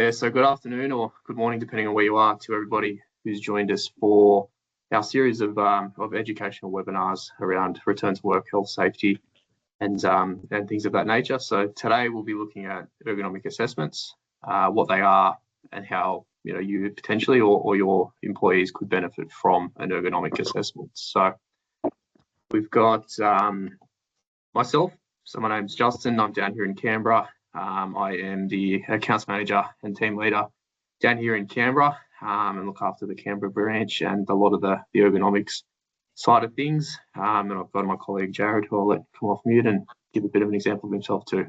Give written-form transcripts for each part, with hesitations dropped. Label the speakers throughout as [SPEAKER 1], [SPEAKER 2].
[SPEAKER 1] Yeah, so good afternoon or good morning, depending on where you are, to everybody who's joined us for our series of educational webinars around return to work, health, safety, and things of that nature. So today we'll be looking at ergonomic assessments, what they are, and how you potentially or your employees could benefit from an ergonomic assessment. So we've got myself. So my name's Justin. I'm down here in Canberra. I am the accounts manager and team leader down here in Canberra, and look after the Canberra branch and a lot of the ergonomics side of things. And I've got my colleague Jared, who I'll let come off mute and give a bit of an example of himself too.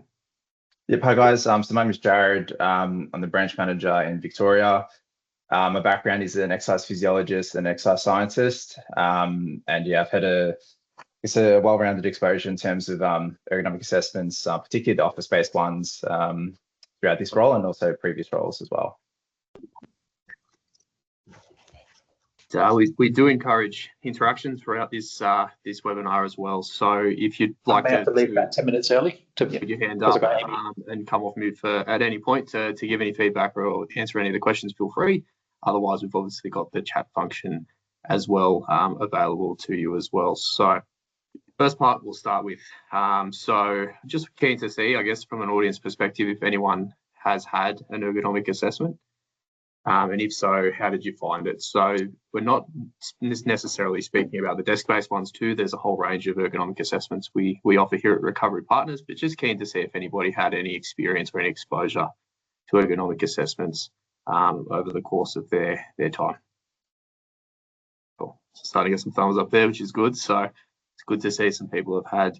[SPEAKER 2] Yep, hi guys. So my name is Jared. I'm the branch manager in Victoria. My background is an exercise physiologist and exercise scientist. And yeah, I've had a well-rounded exposure in terms of ergonomic assessments, particularly the office-based ones throughout this role and also previous roles as well.
[SPEAKER 1] So we do encourage interaction throughout this this webinar as well. So if you'd like
[SPEAKER 3] to leave about 10 minutes early to
[SPEAKER 1] put your hand up and come off mute for at any point to give any feedback or answer any of the questions, feel free. Otherwise, we've obviously got the chat function as well available to you as well. So first part we'll start with. So just keen to see, I guess, from an audience perspective, if anyone has had an ergonomic assessment. And if so, how did you find it? So we're not necessarily speaking about the desk-based ones too. There's a whole range of ergonomic assessments we offer here at Recovery Partners, but just keen to see if anybody had any experience or any exposure to ergonomic assessments over the course of their time. Cool. So starting to get some thumbs up there, which is good. So it's good to see some people have had,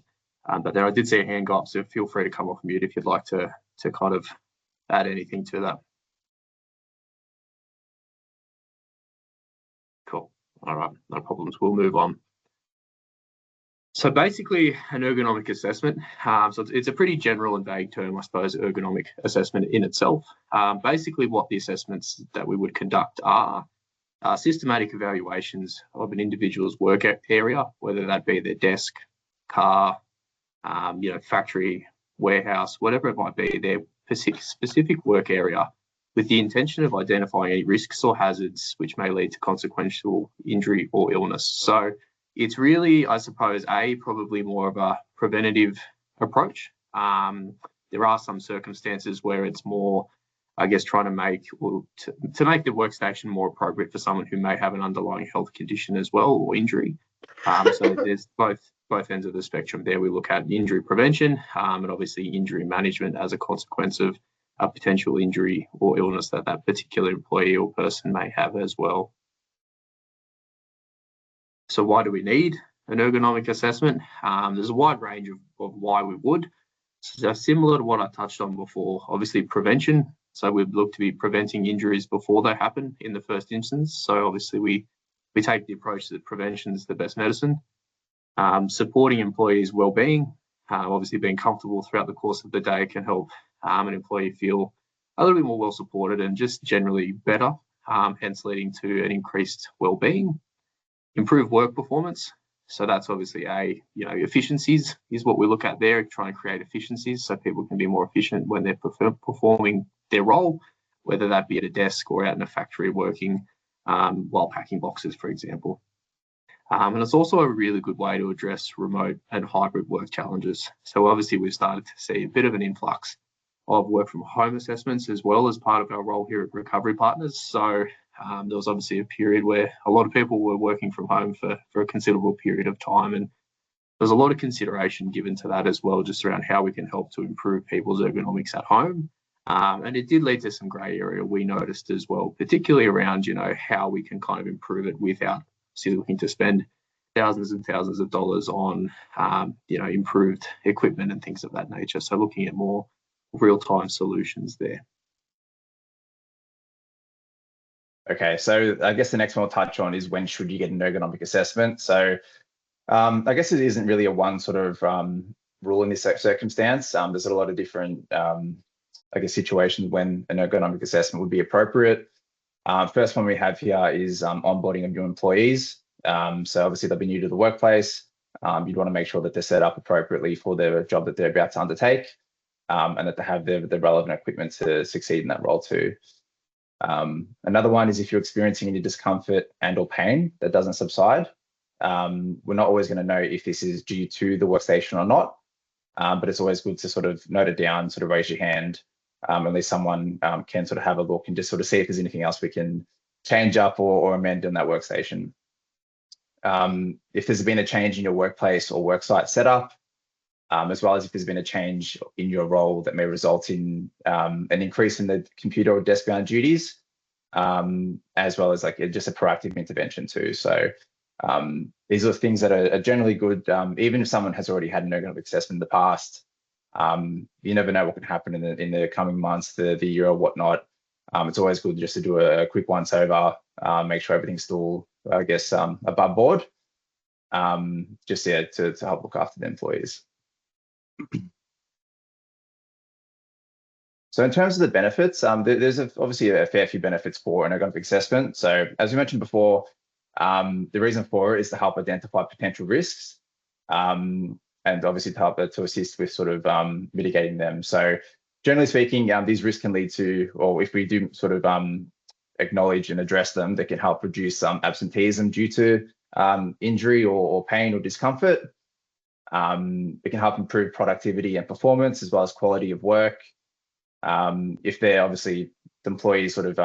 [SPEAKER 1] but there I did see a hand go up, so feel free to come off mute if you'd like to kind of add anything to that. Cool. All right, no problems. We'll move on. So basically, an ergonomic assessment. So it's a pretty general and vague term, I suppose, ergonomic assessment in itself. Basically, what the assessments that we would conduct are systematic evaluations of an individual's work area, whether that be their desk, car, factory, warehouse, whatever it might be, their specific work area, with the intention of identifying any risks or hazards which may lead to consequential injury or illness. So it's really, I suppose, probably more of a preventative approach. There are some circumstances where it's more, I guess, trying to make to make the workstation more appropriate for someone who may have an underlying health condition as well or injury. So there's both ends of the spectrum there. We look at injury prevention and obviously injury management as a consequence of a potential injury or illness that particular employee or person may have as well. So why do we need an ergonomic assessment? There's a wide range of why we would. So similar to what I touched on before, obviously prevention. So we'd look to be preventing injuries before they happen in the first instance. So obviously we take the approach that prevention is the best medicine. Supporting employees' well-being, obviously being comfortable throughout the course of the day can help an employee feel a little bit more well supported and just generally better, hence leading to an increased well-being. Improve work performance. So that's obviously efficiencies is what we look at there, trying to create efficiencies so people can be more efficient when they're performing their role, whether that be at a desk or out in a factory working while packing boxes, for example. And it's also a really good way to address remote and hybrid work challenges. So obviously we've started to see a bit of an influx of work from home assessments as well as part of our role here at Recovery Partners. So there was obviously a period where a lot of people were working from home for a considerable period of time, and there's a lot of consideration given to that as well, just around how we can help to improve people's ergonomics at home. And it did lead to some grey area we noticed as well, particularly around how we can kind of improve it without looking to spend thousands and thousands of dollars on improved equipment and things of that nature. So looking at more real-time solutions there.
[SPEAKER 2] Okay, so I guess the next one we'll touch on is when should you get an ergonomic assessment. So I guess it isn't really a one sort of rule in this circumstance. There's a lot of different, situations when an ergonomic assessment would be appropriate. First one we have here is onboarding of new employees. So obviously they'll be new to the workplace. You'd want to make sure that they're set up appropriately for the job that they're about to undertake. and that they have the relevant equipment to succeed in that role too. Another one is if you're experiencing any discomfort and or pain that doesn't subside. We're not always going to know if this is due to the workstation or not, but it's always good to sort of note it down, sort of raise your hand. At least someone can sort of have a look and just sort of see if there's anything else we can change up or amend in that workstation. If there's been a change in your workplace or worksite setup, as well as if there's been a change in your role that may result in an increase in the computer or desk-bound duties, as well as like just a proactive intervention too. So these are things that are generally good, even if someone has already had an ergonomic assessment in the past. You never know what can happen in the coming months, the year or whatnot. It's always good just to do a quick once over, make sure everything's still, I guess, above board, just yeah, to help look after the employees. So in terms of the benefits, there's obviously a fair few benefits for an ergonomic assessment. So as we mentioned before, the reason for it is to help identify potential risks, and obviously to help to assist with sort of mitigating them. So generally speaking, these risks can lead to, or if we do sort of acknowledge and address them, they can help reduce absenteeism due to injury or pain or discomfort. It can help improve productivity and performance, as well as quality of work. If they're obviously the employees sort of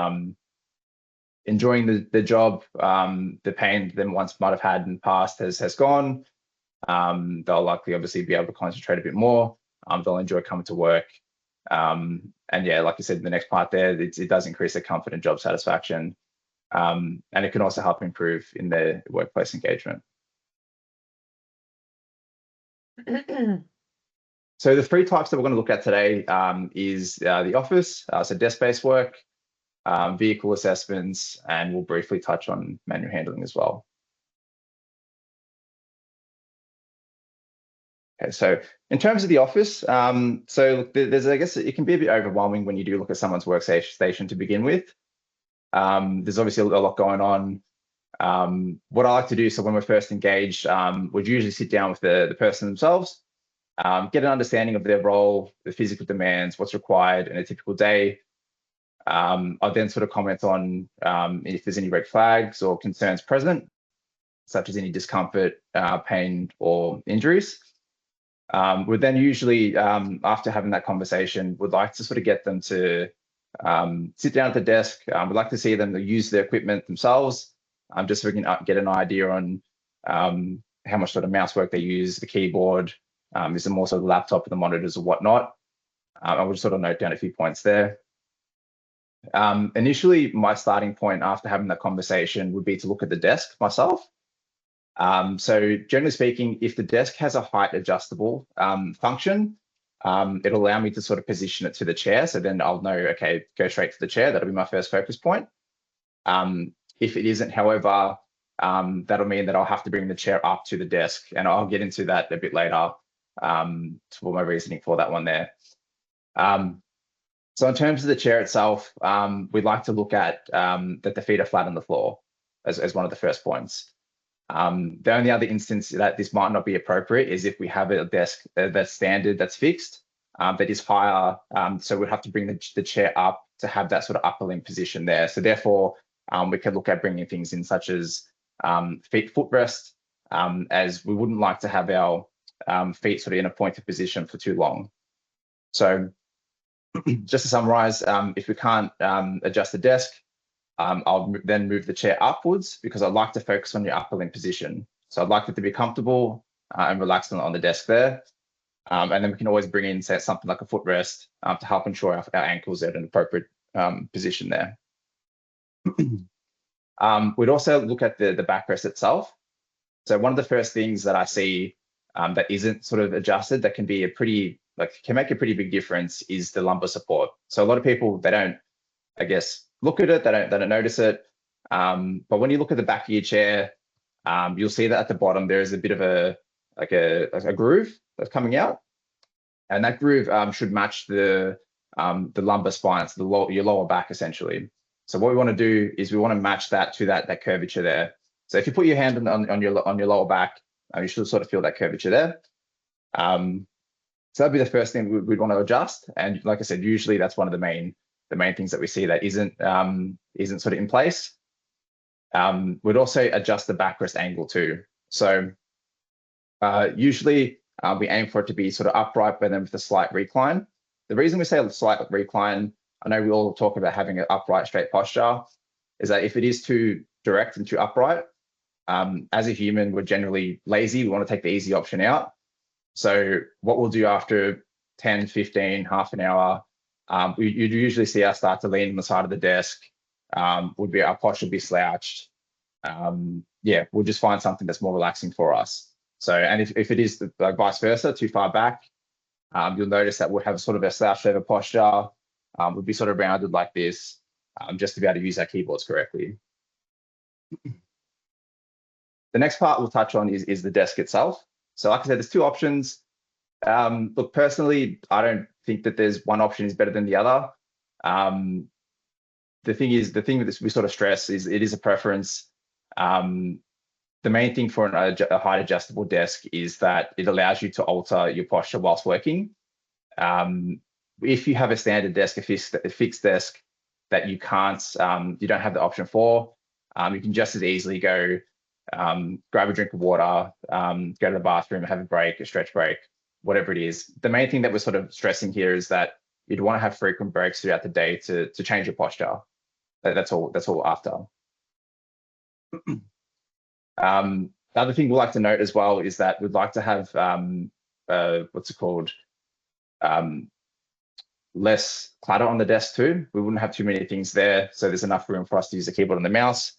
[SPEAKER 2] enjoying the job, the pain they once might have had in the past has gone. They'll likely obviously be able to concentrate a bit more. They'll enjoy coming to work. And yeah, like I said, the next part there, it does increase their comfort and job satisfaction. And it can also help improve in their workplace engagement. So the three types that we're going to look at today is the office, so desk-based work, vehicle assessments, and we'll briefly touch on manual handling as well. Okay, so in terms of the office, so there's, I guess, it can be a bit overwhelming when you do look at someone's workstation to begin with. There's obviously a lot going on. What I like to do, so when we're first engaged, we'd usually sit down with the person themselves, get an understanding of their role, the physical demands, what's required in a typical day. I'll then sort of comment on if there's any red flags or concerns present, such as any discomfort, pain, or injuries. We'd then usually, after having that conversation, would like to sort of get them to sit down at the desk. We'd like to see them to use their equipment themselves, just so we can get an idea on how much sort of mouse work they use, the keyboard, is it more sort of the laptop and the monitors or whatnot. I will just sort of note down a few points there. Initially, my starting point after having that conversation would be to look at the desk myself. So generally speaking, if the desk has a height adjustable function, it'll allow me to sort of position it to the chair. So then I'll know, okay, go straight to the chair. That'll be my first focus point. If it isn't, however, that'll mean that I'll have to bring the chair up to the desk, and I'll get into that a bit later for my reasoning for that one there. So in terms of the chair itself, we'd like to look at that the feet are flat on the floor as one of the first points. The only other instance that this might not be appropriate is if we have a desk that's standard, that's fixed, that is higher. So we'd have to bring the chair up to have that sort of upper limb position there. So therefore, we could look at bringing things in such as feet footrest, as we wouldn't like to have our feet sort of in a pointed position for too long. So just to summarize, if we can't adjust the desk, I'll then move the chair upwards because I'd like to focus on your upper limb position. So I'd like it to be comfortable and relaxed on the desk there. And then we can always bring in, say, something like a footrest to help ensure our ankles are at an appropriate position there. We'd also look at the backrest itself. So one of the first things that I see that isn't sort of adjusted, that can be a pretty, can make a pretty big difference, is the lumbar support. So a lot of people, they don't, I guess, look at it, they don't notice it. But when you look at the back of your chair, you'll see that at the bottom there is a bit of a groove that's coming out, and that groove should match the lumbar spine, so your lower back essentially. So what we want to do is we want to match that to that curvature there. So if you put your hand on your lower back, you should sort of feel that curvature there. So that'd be the first thing we'd want to adjust. And like I said, usually that's one of the main things that we see that isn't sort of in place. We'd also adjust the backrest angle too. So usually we aim for it to be sort of upright, but then with a slight recline. The reason we say a slight recline, I know we all talk about having an upright, straight posture, is that if it is too direct and too upright, as a human, we're generally lazy. We want to take the easy option out. So what we'll do after 10, 15, half an hour, you'd usually see us start to lean on the side of the desk. Our posture would be slouched. Yeah, we'll just find something that's more relaxing for us. So, and if it is like vice versa, too far back, you'll notice that we'll have sort of a slouched over posture. We'll be sort of rounded like this, just to be able to use our keyboards correctly. The next part we'll touch on is the desk itself. So like I said, there's two options. Look, personally, I don't think that there's one option is better than the other. The thing with this we sort of stress is it is a preference. The main thing for a height adjustable desk is that it allows you to alter your posture whilst working. If you have a standard desk, a fixed desk that you can't, you don't have the option for, you can just as easily go grab a drink of water, go to the bathroom, have a break, a stretch break, whatever it is. The main thing that we're sort of stressing here is that you'd want to have frequent breaks throughout the day to change your posture. That's all after. The other thing we'd like to note as well is that we'd like to have less clutter on the desk too. We wouldn't have too many things there, so there's enough room for us to use the keyboard and the mouse.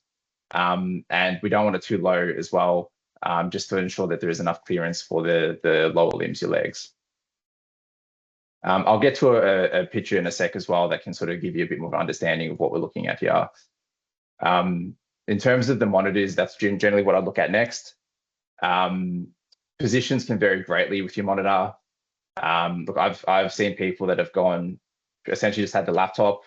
[SPEAKER 2] And we don't want it too low as well, just to ensure that there is enough clearance for the lower limbs, your legs. I'll get to a picture in a sec as well that can sort of give you a bit more of an understanding of what we're looking at here. In terms of the monitors, that's generally what I look at next. Positions can vary greatly with your monitor. Look, I've seen people that have gone, essentially just had the laptop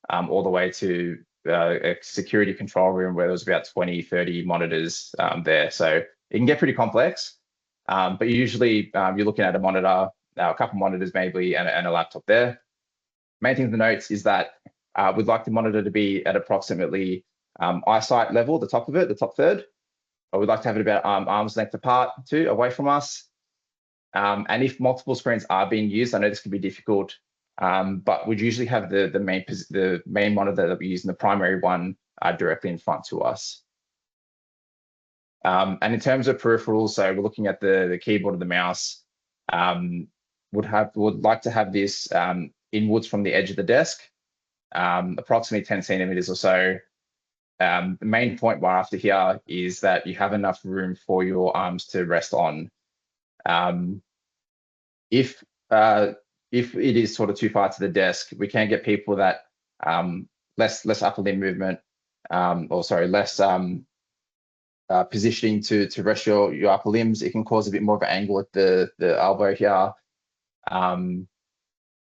[SPEAKER 2] all the way to a security control room where there's about 20, 30 monitors there. So it can get pretty complex, but usually you're looking at a monitor, a couple monitors maybe, and a laptop there. Main thing to note is that we'd like the monitor to be at approximately eyesight level, the top of it, the top third. We'd like to have it about arm's length apart too, away from us. And if multiple screens are being used, I know this can be difficult, but we'd usually have the main monitor that we use in the primary one directly in front to us. And in terms of peripherals, so we're looking at the keyboard and the mouse. Would like to have this inwards from the edge of the desk, approximately 10 centimeters or so. The main point we're after here is that you have enough room for your arms to rest on. If it is sort of too far to the desk, we can get people that less upper limb movement, less positioning to rest your upper limbs. It can cause a bit more of an angle at the elbow here, and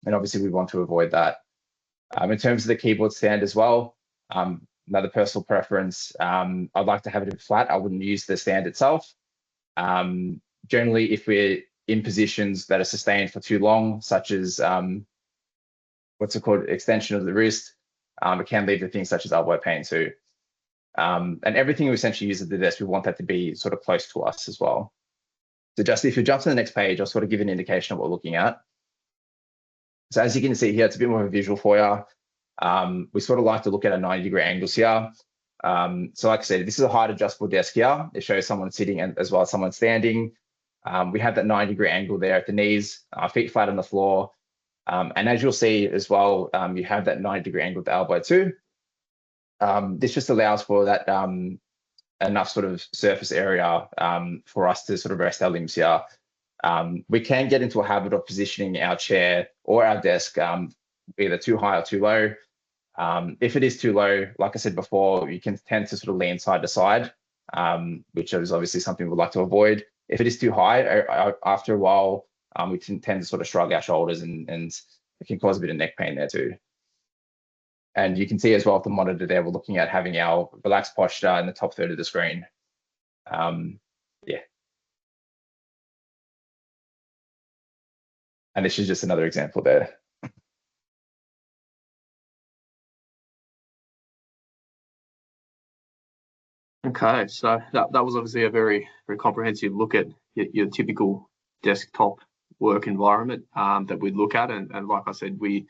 [SPEAKER 2] obviously we want to avoid that. In terms of the keyboard stand as well, another personal preference, I'd like to have it flat. I wouldn't use the stand itself. Generally, if we're in positions that are sustained for too long, such as extension of the wrist, it can lead to things such as elbow pain too. And everything we essentially use at the desk, we want that to be sort of close to us as well. So just if you jump to the next page, I'll sort of give an indication of what we're looking at. So as you can see here, it's a bit more of a visual for you. We sort of like to look at a 90-degree angles here. So like I said, this is a height adjustable desk here. It shows someone sitting as well as someone standing. We have that 90-degree angle there at the knees, feet flat on the floor. And as you'll see as well, you have that 90-degree angle at the elbow too. This just allows for that enough sort of surface area for us to sort of rest our limbs here. We can get into a habit of positioning our chair or our desk either too high or too low. If it is too low, like I said before, you can tend to sort of lean side to side, which is obviously something we'd like to avoid. If it is too high, after a while, we tend to sort of shrug our shoulders and it can cause a bit of neck pain there too. And you can see as well with the monitor there, we're looking at having our relaxed posture in the top third of the screen. Yeah. And this is just another example there.
[SPEAKER 1] Okay, so that was obviously a very, very comprehensive look at your typical desktop work environment that we'd look at. And like I said, we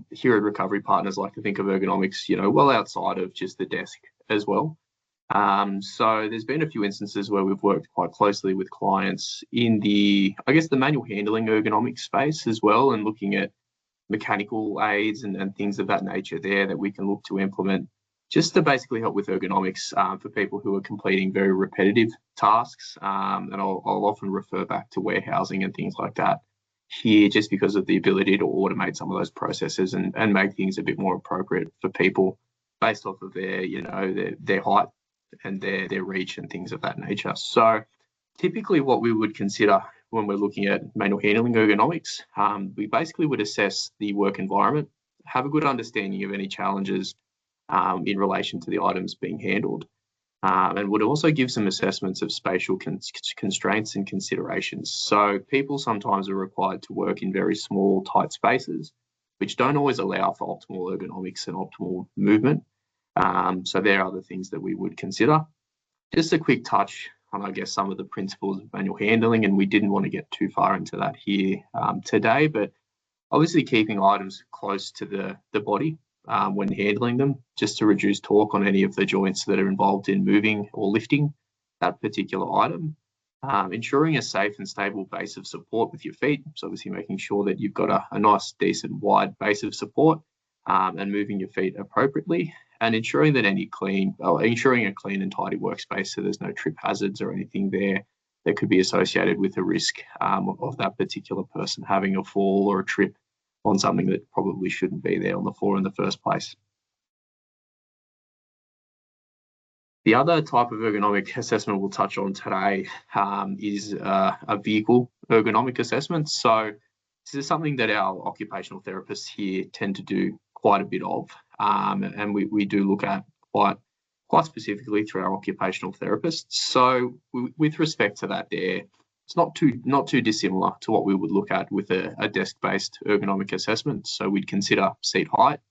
[SPEAKER 1] here at Recovery Partners like to think of ergonomics, well outside of just the desk as well. So there's been a few instances where we've worked quite closely with clients in the manual handling ergonomic space as well, and looking at mechanical aids and things of that nature there that we can look to implement just to basically help with ergonomics for people who are completing very repetitive tasks. And I'll often refer back to warehousing and things like that here, just because of the ability to automate some of those processes and make things a bit more appropriate for people based off of their height and their reach and things of that nature. So typically what we would consider when we're looking at manual handling ergonomics, we basically would assess the work environment, have a good understanding of any challenges in relation to the items being handled, and would also give some assessments of spatial constraints and considerations. So people sometimes are required to work in very small, tight spaces, which don't always allow for optimal ergonomics and optimal movement. So there are other things that we would consider. Just a quick touch on, I guess, some of the principles of manual handling, and we didn't want to get too far into that here today, but obviously keeping items close to the body when handling them, just to reduce torque on any of the joints that are involved in moving or lifting that particular item. Ensuring a safe and stable base of support with your feet, so obviously making sure that you've got a nice, decent, wide base of support and moving your feet appropriately, and ensuring that ensuring a clean and tidy workspace so there's no trip hazards or anything there that could be associated with a risk of that particular person having a fall or a trip on something that probably shouldn't be there on the floor in the first place. The other type of ergonomic assessment we'll touch on today is a vehicle ergonomic assessment. So this is something that our occupational therapists here tend to do quite a bit of, and we do look at quite specifically through our occupational therapists. So with respect to that there, it's not too dissimilar to what we would look at with a desk-based ergonomic assessment. So we'd consider seat height,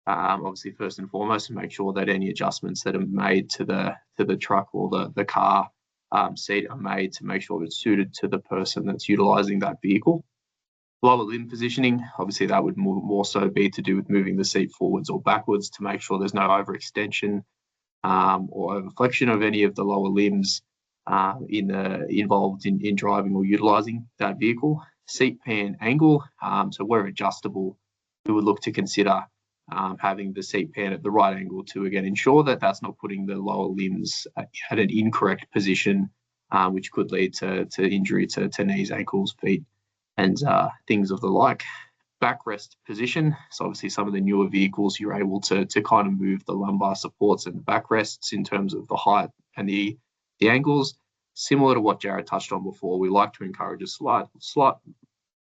[SPEAKER 1] obviously first and foremost, and make sure that any adjustments that are made to the truck or the car seat are made to make sure it's suited to the person that's utilising that vehicle. Lower limb positioning, obviously that would more so be to do with moving the seat forwards or backwards to make sure there's no overextension or overflexion of any of the lower limbs involved in driving or utilising that vehicle. Seat pan angle, so where adjustable, we would look to consider having the seat pan at the right angle to, again, ensure that that's not putting the lower limbs at an incorrect position, which could lead to injury to knees, ankles, feet, and things of the like. Backrest position, so obviously some of the newer vehicles you're able to kind of move the lumbar supports and the backrests in terms of the height and the angles. Similar to what Jared touched on before, we like to encourage a slight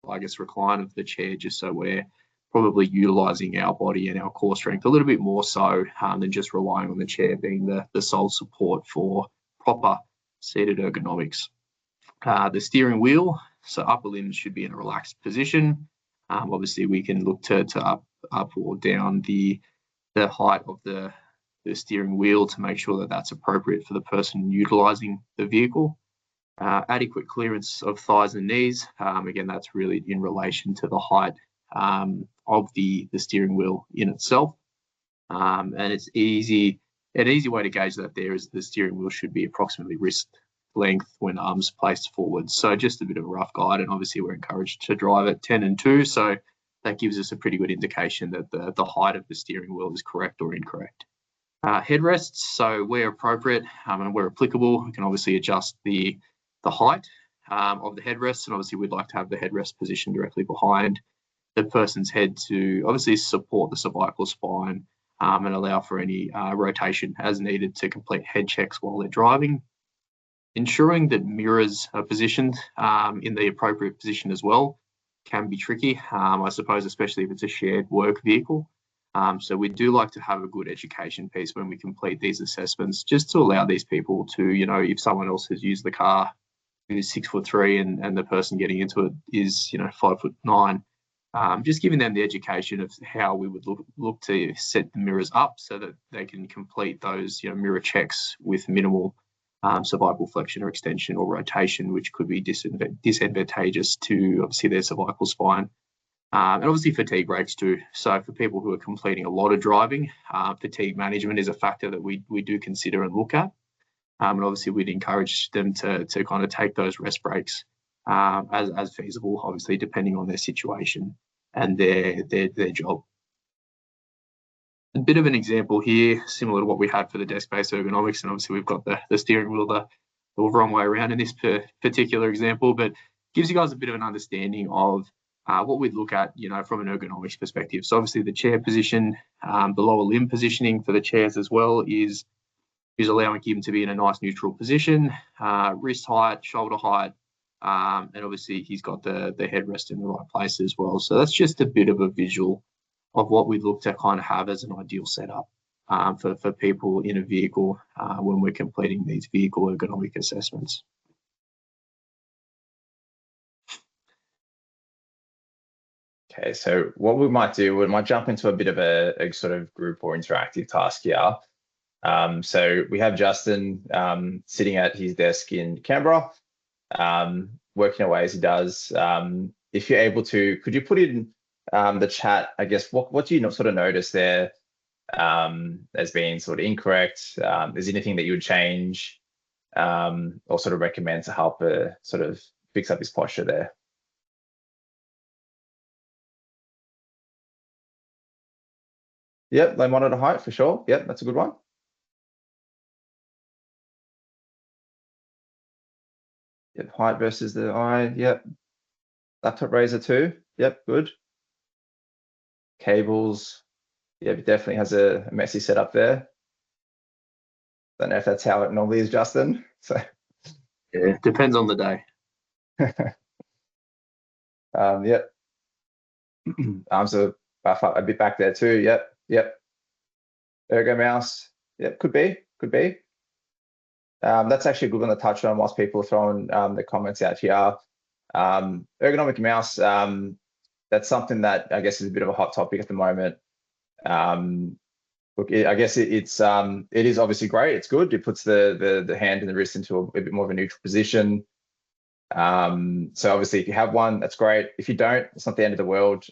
[SPEAKER 1] recline of the chair, just so we're probably utilising our body and our core strength a little bit more so than just relying on the chair being the sole support for proper seated ergonomics. The steering wheel, so upper limbs should be in a relaxed position. Obviously, we can look to up or down the height of the steering wheel to make sure that that's appropriate for the person utilising the vehicle. Adequate clearance of thighs and knees. Again, that's really in relation to the height of the steering wheel in itself. And it's an easy way to gauge that there is the steering wheel should be approximately wrist length when arms placed forward. So just a bit of a rough guide, and obviously we're encouraged to drive at 10 and 2, so that gives us a pretty good indication that the height of the steering wheel is correct or incorrect. Headrests, so where appropriate and where applicable, we can obviously adjust the height of the headrests, and obviously we'd like to have the headrest positioned directly behind the person's head to obviously support the cervical spine and allow for any rotation as needed to complete head checks while they're driving. Ensuring that mirrors are positioned in the appropriate position as well can be tricky, I suppose, especially if it's a shared work vehicle. So we do like to have a good education piece when we complete these assessments, just to allow these people to, if someone else has used the car is 6'3" and the person getting into it is 5'9". Just giving them the education of how we would look to set the mirrors up so that they can complete those mirror checks with minimal cervical flexion or extension or rotation, which could be disadvantageous to obviously their cervical spine. And obviously fatigue rates too. So for people who are completing a lot of driving, fatigue management is a factor that we do consider and look at. And obviously we'd encourage them to kind of take those rest breaks as feasible, obviously depending on their situation and their job. A bit of an example here, similar to what we had for the desk-based ergonomics, and obviously we've got the steering wheel the wrong way around in this particular example, but gives you guys a bit of an understanding of what we'd look at, from an ergonomics perspective. So obviously the chair position, the lower limb positioning for the chairs as well is allowing him to be in a nice neutral position, wrist height, shoulder height, and obviously he's got the headrest in the right place as well. So that's just a bit of a visual of what we look to kind of have as an ideal setup for people in a vehicle when we're completing these vehicle ergonomic assessments.
[SPEAKER 2] Okay, so what we might do, we might jump into a bit of a sort of group or interactive task here. So we have Justin sitting at his desk in Canberra, working away as he does. If you're able to, could you put in the chat, I guess, what do you sort of notice there as being sort of incorrect? Is there anything that you would change or sort of recommend to help sort of fix up his posture there? Yep, low monitor height for sure. Yep, that's a good one. Yep, height versus the eye. Yep. Laptop raiser too. Yep, good. Cables. Yep, it definitely has a messy setup there. Don't know if that's how it normally is, Justin. So
[SPEAKER 1] yeah, depends on the day.
[SPEAKER 2] Yep. Arms are a bit back there too. Yep. Ergo mouse. Yep, could be. That's actually a good one to touch on whilst people are throwing the comments out here. Ergonomic mouse, that's something that I guess is a bit of a hot topic at the moment. Look, I guess it is obviously great. It's good. It puts the hand and the wrist into a bit more of a neutral position. So obviously, if you have one, that's great. If you don't, it's not the end of the world.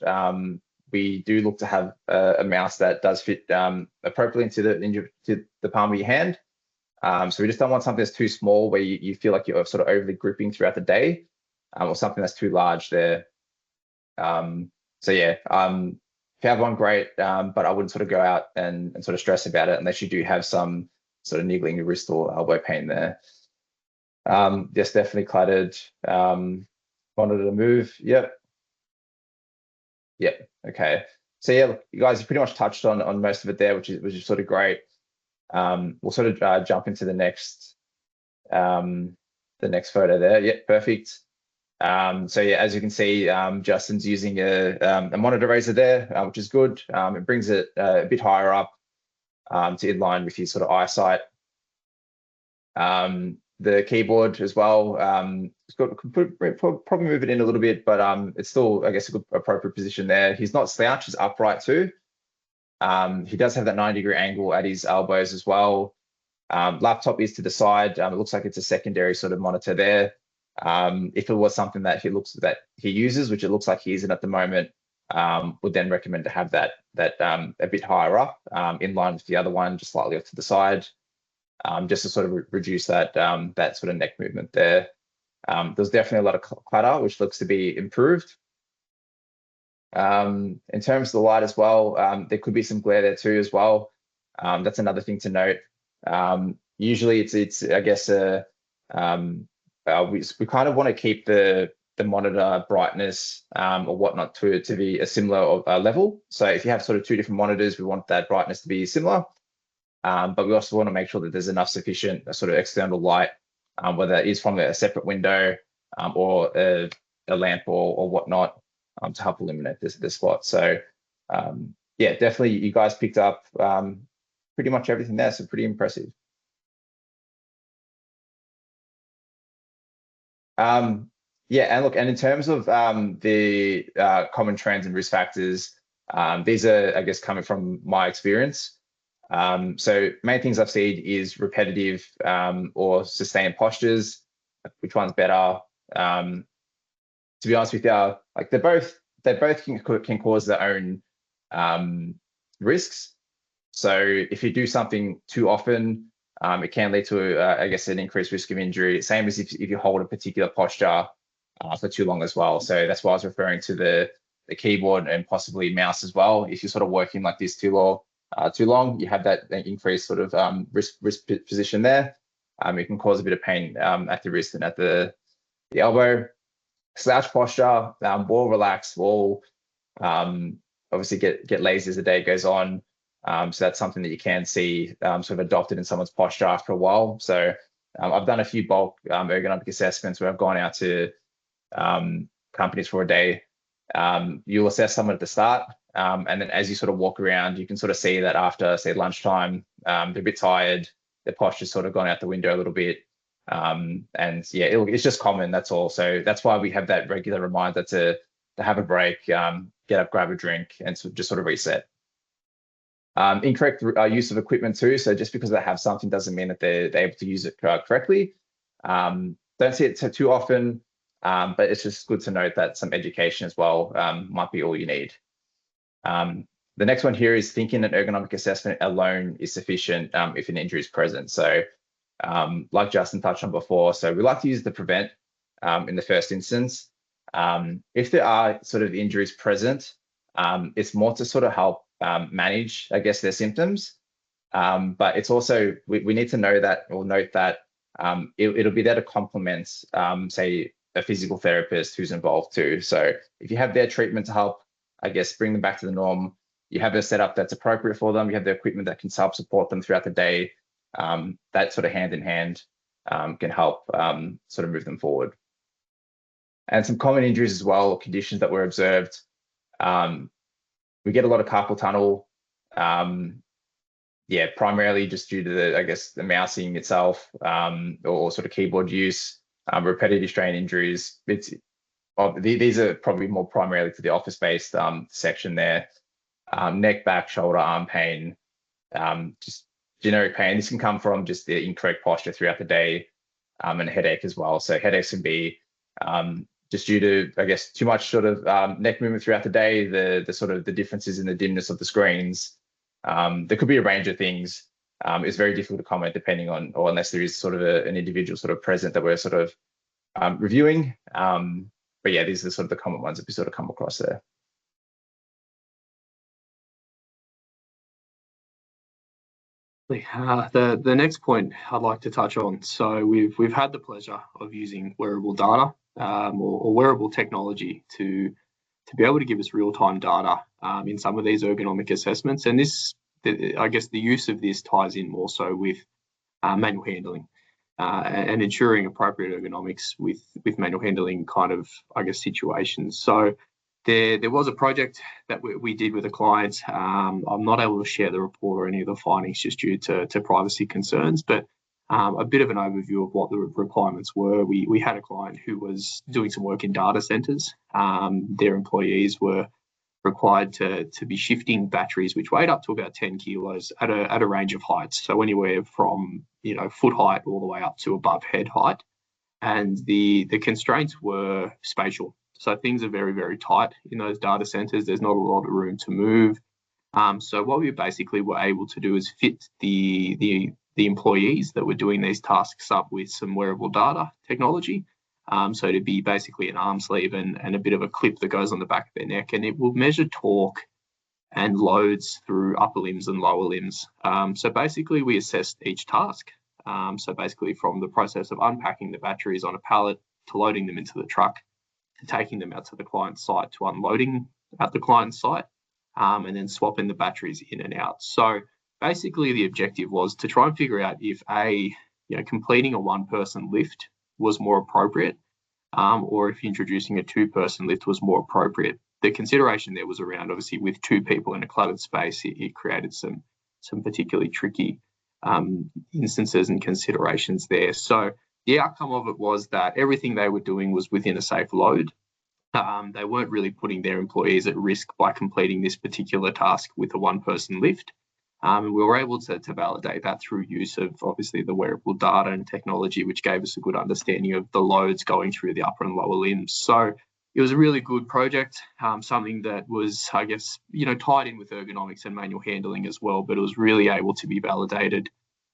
[SPEAKER 2] We do look to have a mouse that does fit appropriately into the palm of your hand. So we just don't want something that's too small where you feel like you're sort of overly gripping throughout the day, or something that's too large there. So yeah, if you have one, great, but I wouldn't sort of go out and sort of stress about it unless you do have some sort of niggling your wrist or elbow pain there. Yes, definitely cluttered. Monitor to move. Yep. Okay. So yeah, look, you guys have pretty much touched on most of it there, which is sort of great. We'll sort of jump into the next photo there. Yep, perfect. So yeah, as you can see, Justin's using a monitor raiser there, which is good. It brings it a bit higher up to in line with his sort of eyesight. The keyboard as well, probably move it in a little bit, but it's still, I guess, a good appropriate position there. He's not slouched, he's upright too. He does have that 90-degree angle at his elbows as well. Laptop is to the side. It looks like it's a secondary sort of monitor there. If it was something that he uses, which it looks like he isn't at the moment, would then recommend to have that a bit higher up, in line with the other one, just slightly off to the side, just to sort of reduce that sort of neck movement there. There's definitely a lot of clutter, which looks to be improved. In terms of the light as well, there could be some glare there too as well. That's another thing to note. Usually it's I guess we kind of want to keep the monitor brightness or whatnot to be a similar level. So if you have sort of two different monitors, we want that brightness to be similar, but we also want to make sure that there's enough sufficient sort of external light, whether it is from a separate window or a lamp or whatnot, to help illuminate this spot. So yeah, definitely you guys picked up pretty much everything there, so pretty impressive. Yeah, and look, and in terms of the common trends and risk factors, these are, I guess, coming from my experience. So main things I've seen is repetitive or sustained postures. Which one's better? To be honest with you, like they both can cause their own risks. So if you do something too often, it can lead to, I guess, an increased risk of injury. Same as if you hold a particular posture for too long as well. So that's why I was referring to the keyboard and possibly mouse as well. If you're sort of working like this too long, you have that increased sort of wrist position there. It can cause a bit of pain at the wrist and at the elbow. Slouch posture, will relax, will obviously get lazy as the day goes on. So that's something that you can see sort of adopted in someone's posture after a while. So I've done a few bulk ergonomic assessments where I've gone out to companies for a day. You'll assess someone at the start, and then as you sort of walk around, you can sort of see that after, say, lunchtime, they're a bit tired, their posture's sort of gone out the window a little bit. And yeah, it's just common, that's all. So that's why we have that regular reminder to have a break, get up, grab a drink, and just sort of reset. Incorrect use of equipment too. So just because they have something doesn't mean that they're able to use it correctly. Don't see it too often, but it's just good to note that some education as well might be all you need. The next one here is thinking an ergonomic assessment alone is sufficient if an injury is present. So like Justin touched on before, so we like to use the prevent in the first instance. If there are sort of injuries present, it's more to sort of help manage, I guess, their symptoms. But it's also, we need to know that, or note that it'll be there to complement, say, a physical therapist who's involved too. So if you have their treatment to help, I guess, bring them back to the norm, you have a setup that's appropriate for them, you have the equipment that can help support them throughout the day, that sort of hand in hand can help sort of move them forward. And some common injuries as well, or conditions that were observed. We get a lot of carpal tunnel, yeah, primarily just due to the, I guess, the mousing itself, or sort of keyboard use, repetitive strain injuries. These are probably more primarily to the office-based section there. Neck, back, shoulder, arm pain, just generic pain. This can come from just the incorrect posture throughout the day, and headache as well. So headaches can be just due to, I guess, too much sort of neck movement throughout the day, the sort of the differences in the dimness of the screens. There could be a range of things. It's very difficult to comment depending on, or unless there is sort of an individual sort of present that we're sort of reviewing. But yeah, these are sort of the common ones that we sort of come across there.
[SPEAKER 1] The next point I'd like to touch on. So we've had the pleasure of using wearable data or wearable technology to be able to give us real-time data in some of these ergonomic assessments. And this, I guess, the use of this ties in more so with manual handling and ensuring appropriate ergonomics with manual handling kind of, I guess, situations. So there was a project that we did with a client. I'm not able to share the report or any of the findings just due to privacy concerns, but a bit of an overview of what the requirements were. We had a client who was doing some work in data centers. Their employees were required to be shifting batteries, which weighed up to about 10 kilos at a range of heights. So anywhere from, foot height all the way up to above head height. And the constraints were spatial. So things are very, very tight in those data centers. There's not a lot of room to move. So what we basically were able to do is fit the employees that were doing these tasks up with some wearable data technology. So to be basically an arm sleeve and a bit of a clip that goes on the back of their neck, and it will measure torque and loads through upper limbs and lower limbs. So basically we assessed each task. So basically from the process of unpacking the batteries on a pallet to loading them into the truck, to taking them out to the client's site, to unloading at the client's site, and then swapping the batteries in and out. So basically the objective was to try and figure out if completing a one-person lift was more appropriate, or if introducing a two-person lift was more appropriate. The consideration there was around, obviously, with two people in a cluttered space, it created some particularly tricky instances and considerations there. So the outcome of it was that everything they were doing was within a safe load. They weren't really putting their employees at risk by completing this particular task with a one-person lift. And we were able to validate that through use of obviously the wearable data and technology, which gave us a good understanding of the loads going through the upper and lower limbs. So it was a really good project, something that was, I guess, tied in with ergonomics and manual handling as well, but it was really able to be validated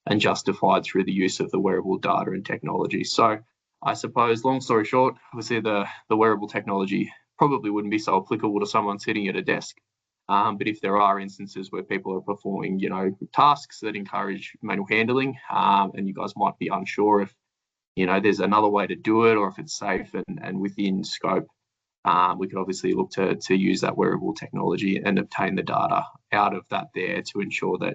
[SPEAKER 1] and justified through the use of the wearable data and technology. So I suppose, long story short, obviously the wearable technology probably wouldn't be so applicable to someone sitting at a desk. But if there are instances where people are performing, tasks that encourage manual handling, and you guys might be unsure if, there's another way to do it or if it's safe and within scope, we could obviously look to use that wearable technology and obtain the data out of that there to ensure that,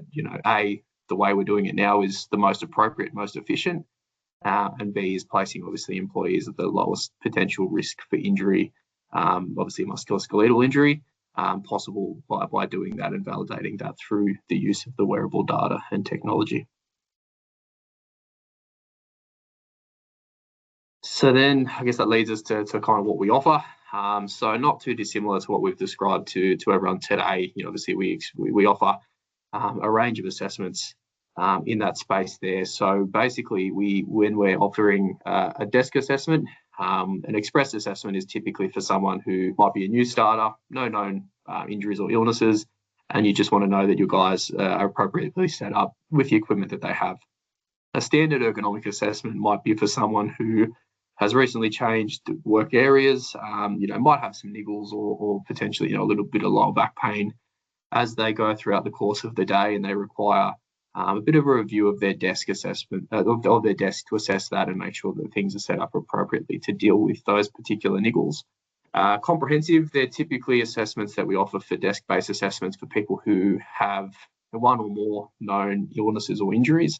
[SPEAKER 1] the way we're doing it now is the most appropriate, most efficient, and B, is placing obviously employees at the lowest potential risk for injury, obviously musculoskeletal injury, possible by doing that and validating that through the use of the wearable data and technology. So then I guess that leads us to kind of what we offer. So not too dissimilar to what we've described to everyone today. Obviously we offer a range of assessments in that space there. So basically when we're offering a desk assessment, an express assessment is typically for someone who might be a new starter, no known injuries or illnesses, and you just want to know that your guys are appropriately set up with the equipment that they have. A standard ergonomic assessment might be for someone who has recently changed work areas, might have some niggles or potentially a little bit of lower back pain as they go throughout the course of the day, and they require a bit of a review of their desk assessment, of their desk to assess that and make sure that things are set up appropriately to deal with those particular niggles. Comprehensive, they're typically assessments that we offer for desk-based assessments for people who have one or more known illnesses or injuries,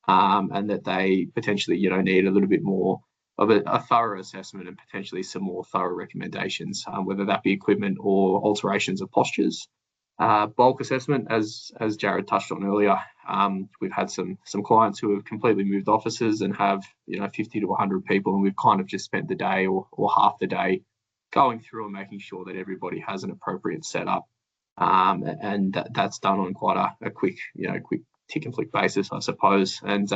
[SPEAKER 1] and that they potentially, need a little bit more of a thorough assessment and potentially some more thorough recommendations, whether that be equipment or alterations of postures. Bulk assessment, as Jared touched on earlier, we've had some clients who have completely moved offices and have 50 to 100 people, and we've kind of just spent the day or half the day going through and making sure that everybody has an appropriate setup, and that's done on quite a quick tick and flick basis, I suppose. And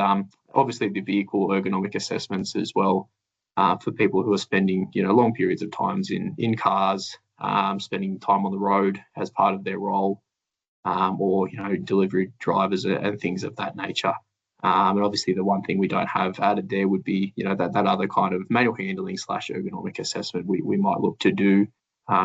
[SPEAKER 1] obviously the vehicle ergonomic assessments as well, for people who are spending long periods of times in cars, spending time on the road as part of their role, or delivery drivers and things of that nature. And obviously the one thing we don't have added there would be that other kind of manual handling / ergonomic assessment we might look to do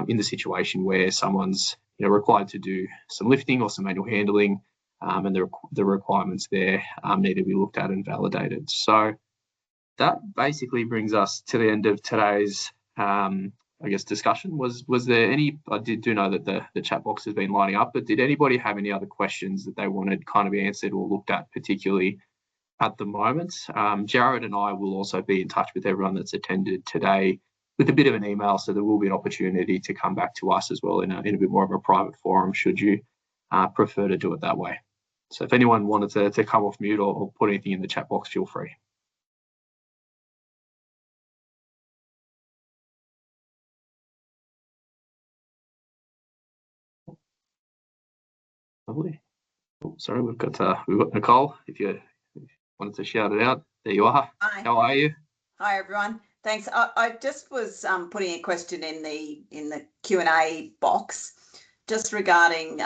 [SPEAKER 1] in the situation where someone's required to do some lifting or some manual handling, and the requirements there need to be looked at and validated. So that basically brings us to the end of today's discussion. Was there any? I do know that the chat box has been lining up, but did anybody have any other questions that they wanted kind of answered or looked at particularly at the moment? Jared and I will also be in touch with everyone that's attended today with a bit of an email, so there will be an opportunity to come back to us as well in a bit more of a private forum, should you prefer to do it that way. So if anyone wanted to come off mute or put anything in the chat box, feel free. Lovely. Oh, sorry, we've got Nicole. If you wanted to shout it out, there you are.
[SPEAKER 4] Hi.
[SPEAKER 1] How are you?
[SPEAKER 4] Hi everyone. Thanks. I just was putting a question in the Q&A box, just regarding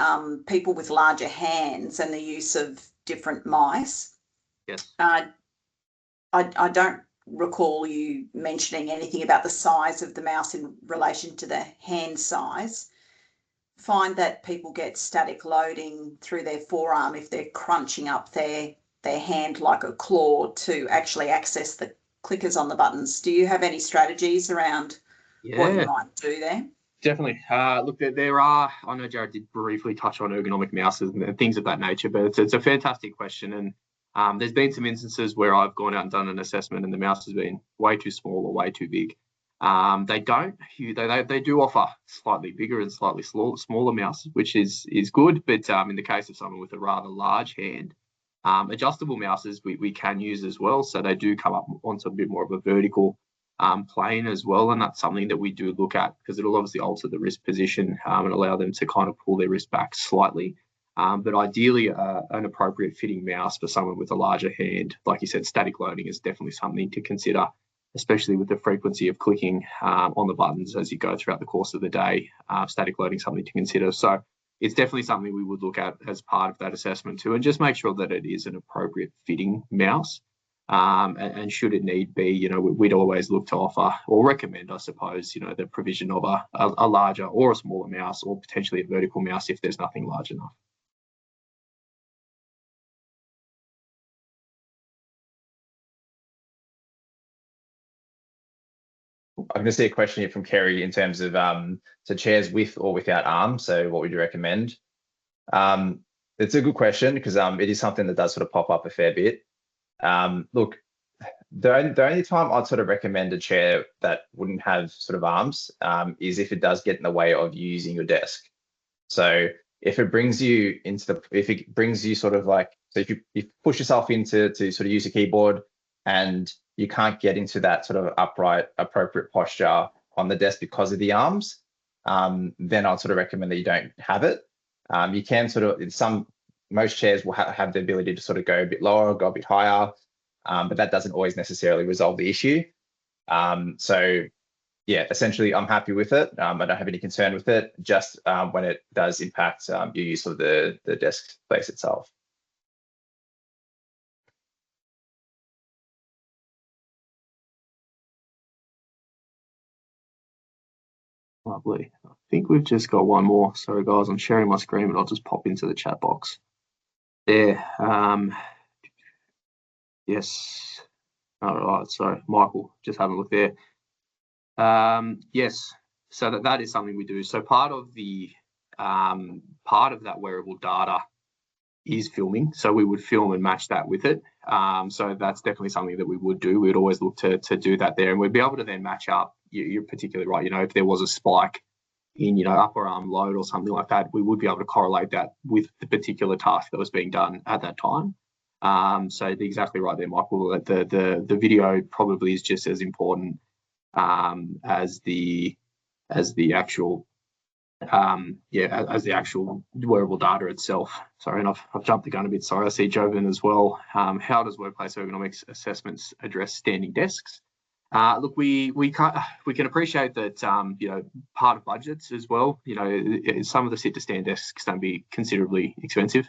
[SPEAKER 4] people with larger hands and the use of different mice.
[SPEAKER 1] Yes.
[SPEAKER 4] I don't recall you mentioning anything about the size of the mouse in relation to the hand size. Find that people get static loading through their forearm if they're crunching up their hand like a claw to actually access the clickers on the buttons. Do you have any strategies around what you might do there?
[SPEAKER 1] Definitely. Look, there are, I know Jared did briefly touch on ergonomic mouses and things of that nature, but it's a fantastic question. And there's been some instances where I've gone out and done an assessment and the mouse has been way too small or way too big. They do offer slightly bigger and slightly smaller mouses, which is good. But in the case of someone with a rather large hand, Adjustable mouses we can use as well, so they do come up onto a bit more of a vertical plane as well, and that's something that we do look at because it'll obviously alter the wrist position and allow them to kind of pull their wrist back slightly. But ideally, an appropriate fitting mouse for someone with a larger hand. Like you said, static loading is definitely something to consider, especially with the frequency of clicking on the buttons as you go throughout the course of the day. Static loading is something to consider. So it's definitely something we would look at as part of that assessment too, and just make sure that it is an appropriate fitting mouse. And should it need be, you know, we'd always look to offer or recommend, I suppose, you know, the provision of a larger or a smaller mouse, or potentially a vertical mouse if there's nothing large enough.
[SPEAKER 2] I'm going to see a question here from Kerry in terms of so chairs with or without arms. So what would you recommend? It's a good question because it is something that does sort of pop up a fair bit. Look, the only time I'd sort of recommend a chair that wouldn't have sort of arms is if it does get in the way of you using your desk. So if it brings you sort of like, so if you push yourself into sort of use a keyboard and you can't get into that sort of upright, appropriate posture on the desk because of the arms, then I'd sort of recommend that you don't have it. You can sort of, most chairs will have the ability to sort of go a bit lower, go a bit higher, but that doesn't always necessarily resolve the issue. So yeah, essentially I'm happy with it. I don't have any concern with it, just when it does impact your use of the desk space itself.
[SPEAKER 1] Lovely. I think we've just got one more. Sorry, guys, I'm sharing my screen, but I'll just pop into the chat box. There. Yes. All right. So, Michael, just have a look there. Yes. So that is something we do. So part of that wearable data is filming. So we would film and match that with it. So that's definitely something that we would do. We'd always look to do that there, and we'd be able to then match up. You're particularly right. You know, if there was a spike in, you know, upper arm load or something like that, we would be able to correlate that with the particular task that was being done at that time. So exactly right there, Michael. The video probably is just as important as the actual wearable data itself. Sorry, and I've jumped the gun a bit. Sorry, I see Jovan as well. How does workplace ergonomics assessments address standing desks? Look, we can appreciate that, you know, part of budgets as well. You know, some of the sit to stand desks can be considerably expensive.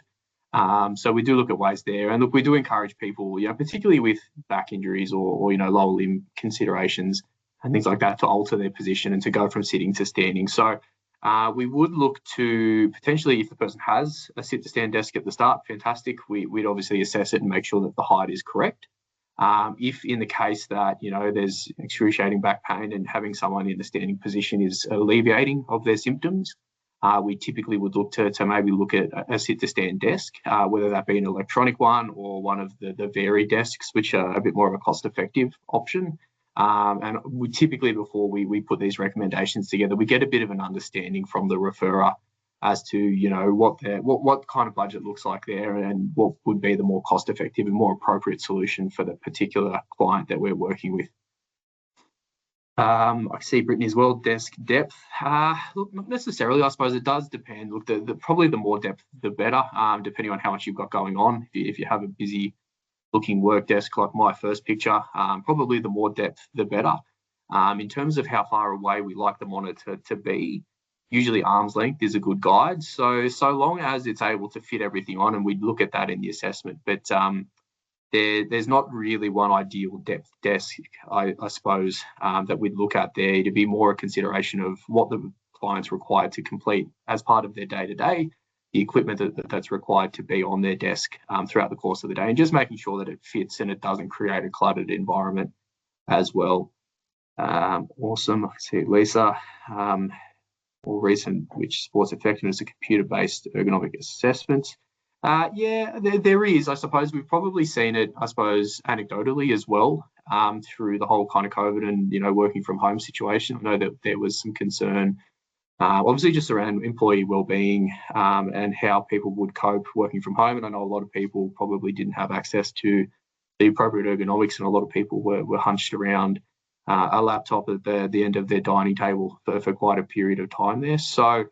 [SPEAKER 1] So we do look at ways there, and look, we do encourage people, you know, particularly with back injuries or you know, lower limb considerations and things like that, to alter their position and to go from sitting to standing. So we would look to potentially, if the person has a sit to stand desk at the start, fantastic. We'd obviously assess it and make sure that the height is correct. If in the case that, you know, there's excruciating back pain and having someone in the standing position is alleviating of their symptoms, we typically would look to maybe look at a sit to stand desk, whether that be an electronic one or one of the varied desks, which are a bit more of a cost effective option. And we typically, before we put these recommendations together, we get a bit of an understanding from the referrer as to, you know, what kind of budget looks like there and what would be the more cost effective and more appropriate solution for the particular client that we're working with. I see Brittany as well, desk depth. Look, not necessarily, I suppose it does depend. Look, probably the more depth, the better, depending on how much you've got going on. If you have a busy looking work desk like my first picture, probably the more depth, the better. In terms of how far away we like the monitor to be, usually arm's length is a good guide. So long as it's able to fit everything on, and we'd look at that in the assessment. But there's not really one ideal depth desk, I suppose, that we'd look at there. To be more a consideration of what the client's required to complete as part of their day-to-day, the equipment that's required to be on their desk throughout the course of the day, and just making sure that it fits and it doesn't create a cluttered environment as well. Awesome. I see Lisa. More recent, which supports effectiveness of computer-based ergonomic assessments. Yeah, there is. I suppose we've probably seen it, I suppose, anecdotally as well, through the whole kind of COVID and, you know, working from home situation. I know that there was some concern Obviously, just around employee wellbeing and how people would cope working from home. And I know a lot of people probably didn't have access to the appropriate ergonomics, and a lot of people were hunched around a laptop at the end of their dining table for quite a period of time there. So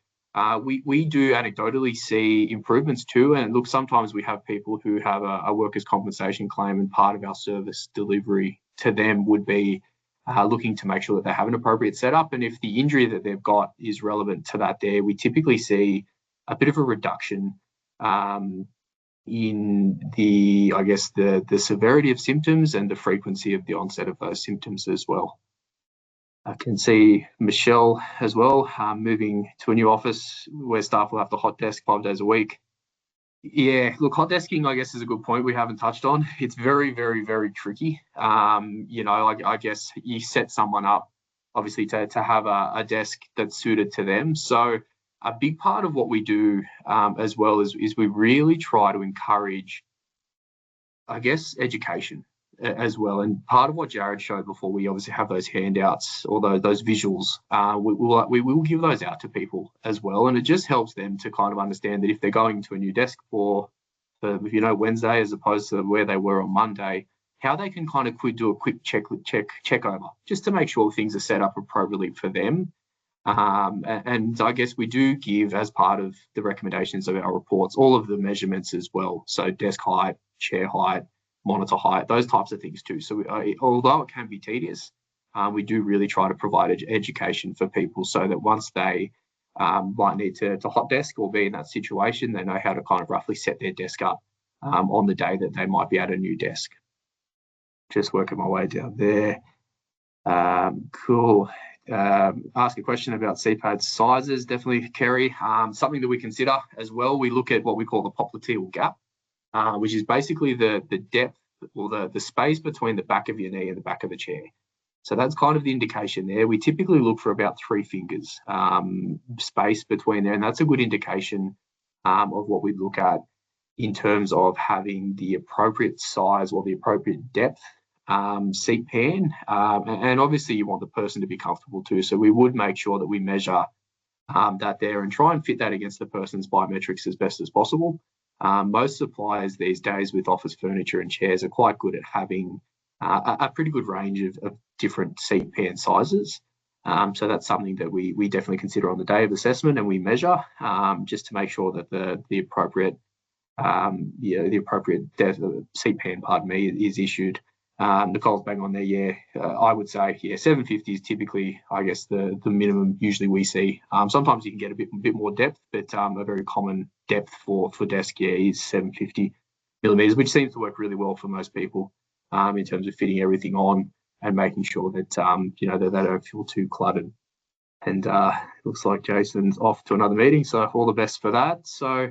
[SPEAKER 1] we do anecdotally see improvements too. And look, sometimes we have people who have a workers' compensation claim, and part of our service delivery to them would be looking to make sure that they have an appropriate setup. And if the injury that they've got is relevant to that there, we typically see a bit of a reduction in the, I guess, the severity of symptoms and the frequency of the onset of those symptoms as well. I can see Michelle as well, moving to a new office where staff will have to hot desk 5 days a week. Yeah, look, hot desking, I guess, is a good point we haven't touched on. It's very, very, very tricky. You know, I guess you set someone up, obviously, to have a desk that's suited to them. So a big part of what we do as well is we really try to encourage, I guess, education as well. And part of what Jared showed before, we obviously have those handouts or those visuals. We will give those out to people as well. And it just helps them to kind of understand that if they're going to a new desk for Wednesday as opposed to where they were on Monday, how they can kind of do a quick check over just to make sure things are set up appropriately for them. And I guess we do give, as part of the recommendations of our reports, all of the measurements as well. So desk height, chair height, monitor height, those types of things too. So although it can be tedious, we do really try to provide education for people so that once they might need to hot desk or be in that situation, they know how to kind of roughly set their desk up on the day that they might be at a new desk. Just working my way down there. Cool. Ask a question about CPAD sizes, definitely, Kerry. Something that we consider as well, we look at what we call the popliteal gap, which is basically the depth or the space between the back of your knee and the back of the chair. So that's kind of the indication there. We typically look for about 3 fingers space between there, and that's a good indication of what we look at in terms of having the appropriate size or the appropriate depth seat pan. And obviously you want the person to be comfortable too. So we would make sure that we measure that there and try and fit that against the person's biometrics as best as possible. Most suppliers these days with office furniture and chairs are quite good at having a pretty good range of different seat pan sizes. So that's something that we definitely consider on the day of assessment, and we measure just to make sure that the appropriate seat pan, is issued. Nicole's bang on there. Yeah, I would say 750 is typically, I guess, the minimum usually we see. Sometimes you can get a bit more depth, but a very common depth for desk is 750 millimeters, which seems to work really well for most people in terms of fitting everything on and making sure that that they don't feel too cluttered. And looks like Jason's off to another meeting, so all the best for that. So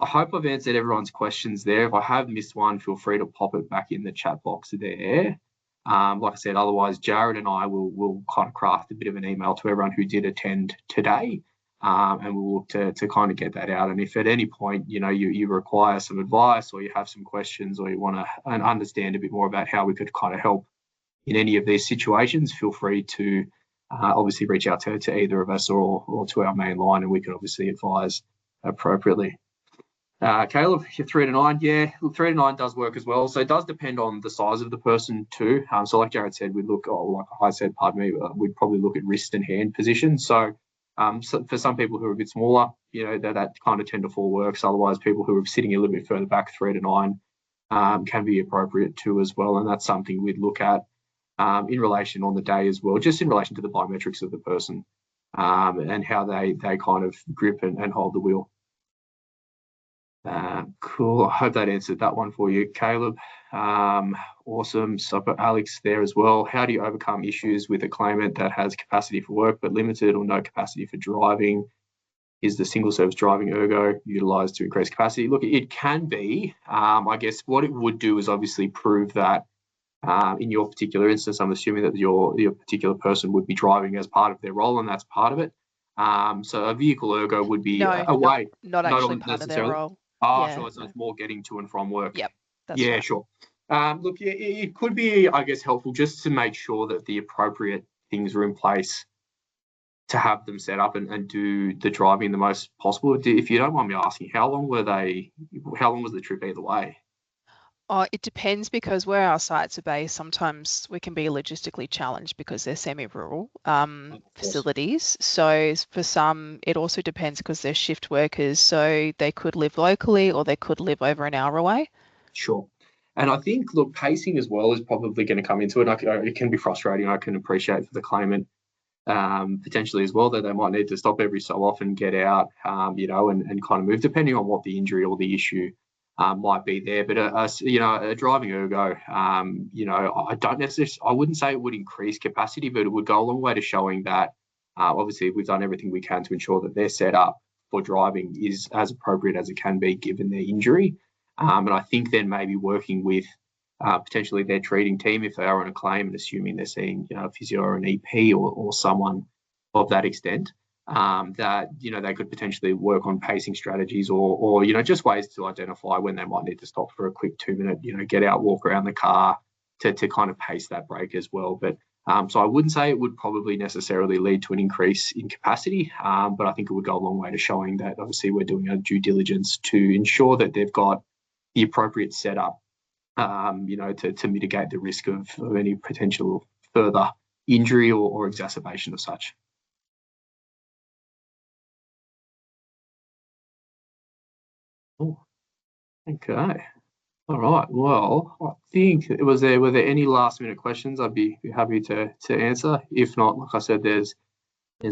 [SPEAKER 1] I hope I've answered everyone's questions there. If I have missed one, feel free to pop it back in the chat box there. Like I said, otherwise, Jared and I will kind of craft a bit of an email to everyone who did attend today, and we'll look to kind of get that out. And if at any point, you require some advice or you have some questions or you want to understand a bit more about how we could kind of help in any of these situations, feel free to obviously reach out to either of us or to our main line, and we can obviously advise appropriately. Caleb, your 3 to 9, yeah, 3 to 9 does work as well. So it does depend on the size of the person too. So like Jared said, we'd probably look at wrist and hand position. So, for some people who are a bit smaller, that kind of 10 to 4 works. Otherwise, people who are sitting a little bit further back, 3 to 9 can be appropriate too as well. And that's something we'd look at in relation on the day as well, just in relation to the biometrics of the person and how they kind of grip and hold the wheel. Cool. I hope that answered that one for you, Caleb. Awesome. So I've got Alex there as well. How do you overcome issues with a claimant that has capacity for work but limited or no capacity for driving? Is the single service driving ergo utilised to increase capacity? Look, it can be. I guess what it would do is obviously prove that in your particular instance, I'm assuming that your particular person would be driving as part of their role, and that's part of it. So a vehicle ergo would be a way.
[SPEAKER 5] Not actually part of their role.
[SPEAKER 1] Sure. So it's more getting to and from work.
[SPEAKER 5] Yep. That's right.
[SPEAKER 1] Sure. Look, it could be, I guess, helpful just to make sure that the appropriate things are in place have them set up and do the driving the most possible. If you don't mind me asking, how long was the trip either way?
[SPEAKER 5] It depends, because where our sites are based, sometimes we can be logistically challenged because they're semi-rural facilities. So for some, it also depends because they're shift workers. So they could live locally or they could live over an hour away.
[SPEAKER 1] Sure. And I think, look, pacing as well is probably going to come into it. It can be frustrating. I can appreciate for the claimant potentially as well that they might need to stop every so often, get out, and kind of move, depending on what the injury or the issue might be there. But a driving ergo, I wouldn't say it would increase capacity, but it would go a long way to showing that obviously we've done everything we can to ensure that their setup for driving is as appropriate as it can be given their injury. And I think then maybe working with potentially their treating team if they are on a claim, and assuming they're seeing a physio or an EP or someone of that extent, that they could potentially work on pacing strategies or just ways to identify when they might need to stop for a quick 2-minute get out, walk around the car to kind of pace that break as well. But so I wouldn't say it would probably necessarily lead to an increase in capacity, but I think it would go a long way to showing that obviously we're doing our due diligence to ensure that they've got the appropriate setup to mitigate the risk of any potential further injury or exacerbation of such. Oh, okay. All right. Well, I think were there any last minute questions? I'd be happy to answer. If not, like I said, there's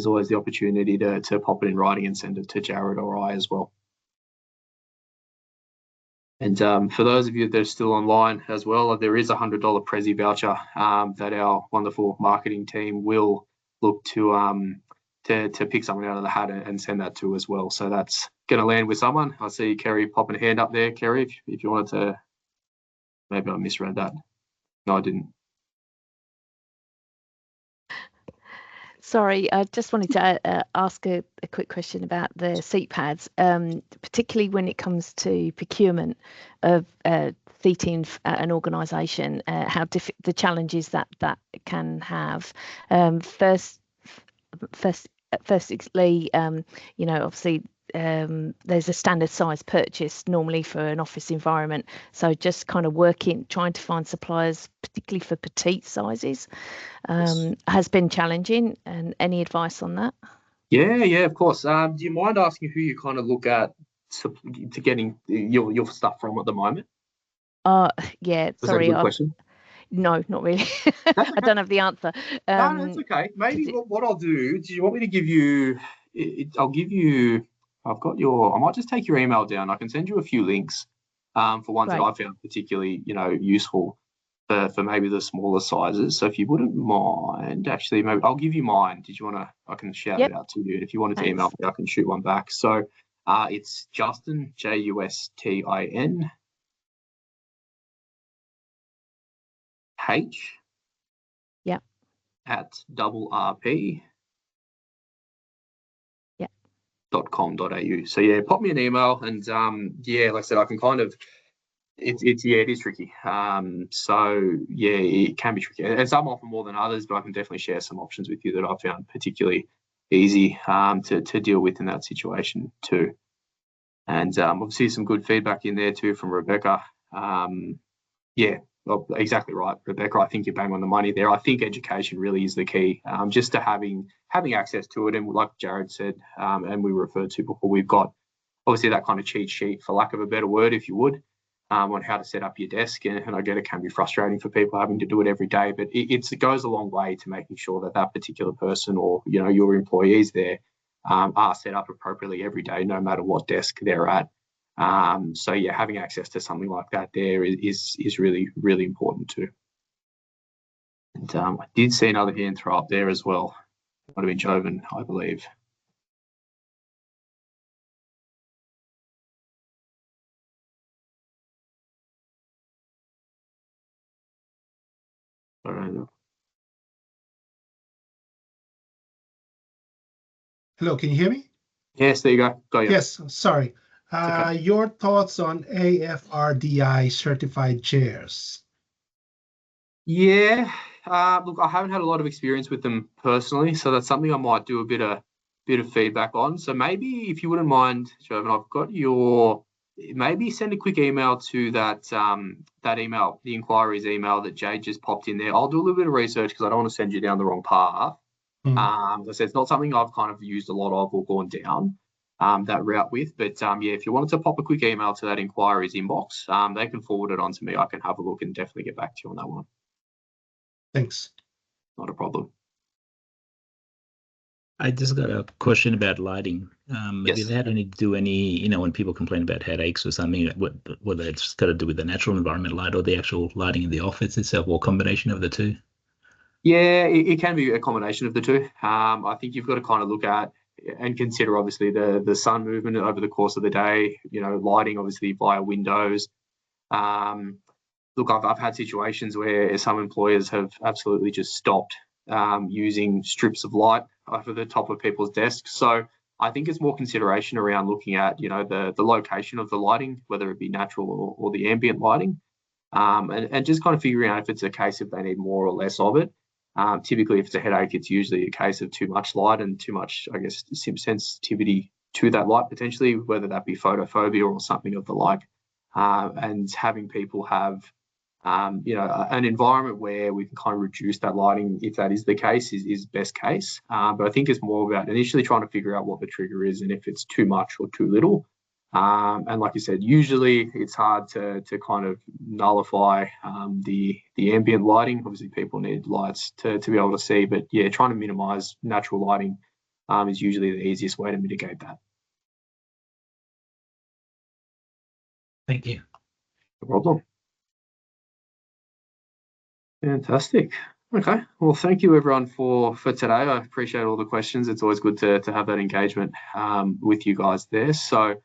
[SPEAKER 1] always the opportunity to pop it in writing and send it to Jared or I as well. And for those of you that are still online as well, there is a $100 Prezi voucher that our wonderful marketing team will look to pick someone out of the hat and send that to as well. So that's going to land with someone. I see Kerry popping a hand up there. Kerry, if you wanted to, maybe I misread that. No, I didn't.
[SPEAKER 6] Sorry, I just wanted to ask a quick question about the seat pads, particularly when it comes to procurement of seating at an organisation, how the challenges that can have. Firstly, obviously there's a standard size purchase normally for an office environment. So just kind of trying to find suppliers, particularly for petite sizes, has been challenging. And any advice on that?
[SPEAKER 1] Yeah, of course. Do you mind asking who you kind of look at to getting your stuff from at the moment?
[SPEAKER 6] Yeah,
[SPEAKER 1] Was
[SPEAKER 6] sorry.
[SPEAKER 1] that a good question?
[SPEAKER 6] No, not really.
[SPEAKER 1] Okay.
[SPEAKER 6] I don't have the answer.
[SPEAKER 1] No, that's okay. Maybe what I'll do, do you want me to give you, I might just take your email down. I can send you a few links for ones that I found particularly, useful for maybe the smaller sizes. So if you wouldn't mind, actually, maybe I'll give you mine. Did you want to, I can shout it out to you. And if you wanted to email me, I can shoot one back. So it's Justin, Justin, H.
[SPEAKER 6] Yeah.
[SPEAKER 1] At rp.
[SPEAKER 6] Yeah.
[SPEAKER 1] .com.au. So yeah, pop me an email and like I said, I can kind of it is tricky. So yeah, it can be tricky, and some often more than others, but I can definitely share some options with you that I found particularly easy to deal with in that situation too. And obviously some good feedback in there too from Rebecca. Well, exactly right, Rebecca. I think you're bang on the money there. I think education really is the key, just to having access to it. And like Jared said, and we referred to before, we've got obviously that kind of cheat sheet, for lack of a better word, if you would, on how to set up your desk. And I get it can be frustrating for people having to do it every day, but it goes a long way to making sure that particular person or your employees there are set up appropriately every day, no matter what desk they're at. So yeah, having access to something like that there is really, really important too. And I did see another hand throw up there as well. Might have been Joven, I believe.
[SPEAKER 7] Hello, can you hear me?
[SPEAKER 1] Yes, there you go. Got you.
[SPEAKER 7] Yes, sorry.
[SPEAKER 1] Okay.
[SPEAKER 7] Your thoughts on AFRDI certified chairs?
[SPEAKER 1] Yeah, Look, I haven't had a lot of experience with them personally, so that's something I might do a bit of feedback on. So maybe if you wouldn't mind, Jovan, I've got your, maybe send a quick email to that that email, the inquiries email that Jade just popped in there. I'll do a little bit of research because I don't want to send you down the wrong path. As I said, it's not something I've kind of used a lot of or gone down that route with. But yeah, if you wanted to pop a quick email to that inquiries inbox, they can forward it on to me. I can have a look and definitely get back to you on that one.
[SPEAKER 7] Thanks.
[SPEAKER 1] Not a problem.
[SPEAKER 8] I just got a question about lighting. Have
[SPEAKER 1] Yes.
[SPEAKER 8] you had any when people complain about headaches or something, whether it's got to do with the natural environment light or the actual lighting in the office itself, or combination of the two?
[SPEAKER 1] Yeah, it can be a combination of the two. I think you've got to kind of look at and consider obviously the sun movement over the course of the day, lighting obviously via windows. Look, I've had situations where some employers have absolutely just stopped using strips of light over the top of people's desks. So I think it's more consideration around looking at, the location of the lighting, whether it be natural or the ambient lighting, and just kind of figuring out if it's a case if they need more or less of it. Typically, if it's a headache, it's usually a case of too much light and too much, I guess, sensitivity to that light potentially, whether that be photophobia or something of the like. And having people have an environment where we can kind of reduce that lighting, if that is the case, is best case. But I think it's more about initially trying to figure out what the trigger is and if it's too much or too little. And like you said, usually it's hard to kind of nullify the ambient lighting. Obviously, people need lights to be able to see, but yeah, trying to minimise natural lighting is usually the easiest way to mitigate that.
[SPEAKER 8] Thank you.
[SPEAKER 1] No problem. Fantastic. Okay. Well, thank you everyone for today. I appreciate all the questions. It's always good to have that engagement with you guys there. So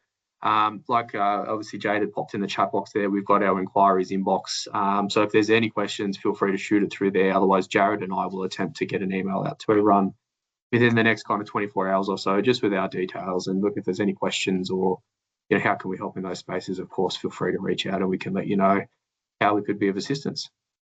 [SPEAKER 1] obviously Jade had popped in the chat box there. We've got our inquiries inbox. So if there's any questions, feel free to shoot it through there. Otherwise, Jared and I will attempt to get an email out to everyone within the next kind of 24 hours or so, just with our details. And look, if there's any questions or how can we help in those spaces, of course, feel free to reach out and we can let you know how we could be of assistance.